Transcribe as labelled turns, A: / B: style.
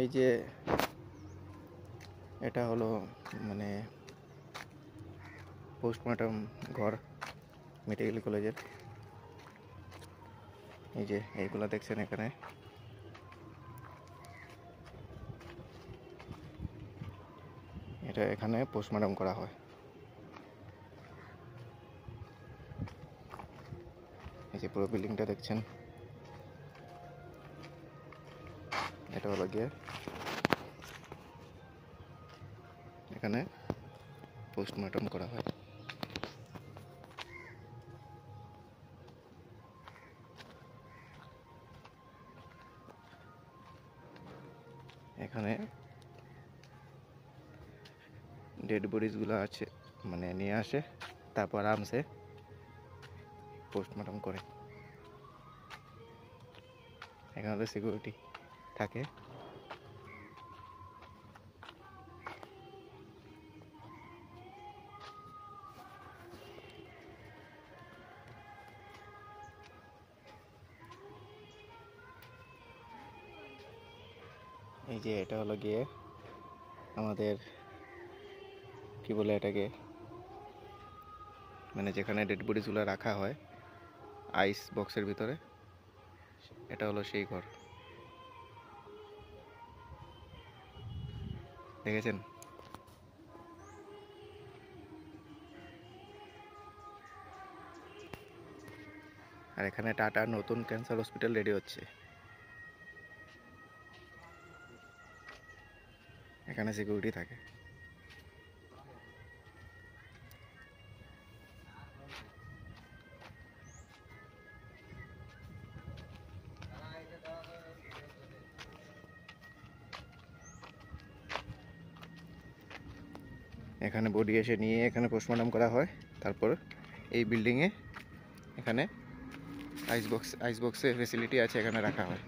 A: এই যে এটা হলো মানে পোস্টমর্টম ঘর মেডিকেল কলেজের। এই যে এইগুলো দেখছেন এখানে, এটা এখানে পোস্টমর্টম করা হয়। এই যে পুরো বিল্ডিংটা দেখছেন, এটা হলো গিয়ে এখানে পোস্টমর্টম করা হয়। এখানে ডেড বডিজগুলো আছে মানে নিয়ে আসে, তারপর আরামসে পোস্টমর্টম করে। এখানে তো সিকিউরিটি থাকে। এই যে এটা হলো গিয়ে আমাদের কি বলে এটাকে, মানে যেখানে ডেড বডিজগুলো রাখা হয় আইস বক্সের ভিতরে, এটা হলো সেই ঘর। দেখেছেন? আর এখানে টাটা নতুন ক্যান্সার হসপিটাল রেডি হচ্ছে। এখানে সিকিউরিটি থাকে। এখানে বডি এসে নিয়ে এখানে পোস্টমর্টম করা হয়, তারপর এই বিল্ডিংয়ে এখানে আইস বক্সে ফেসিলিটি আছে, এখানে রাখা হয়।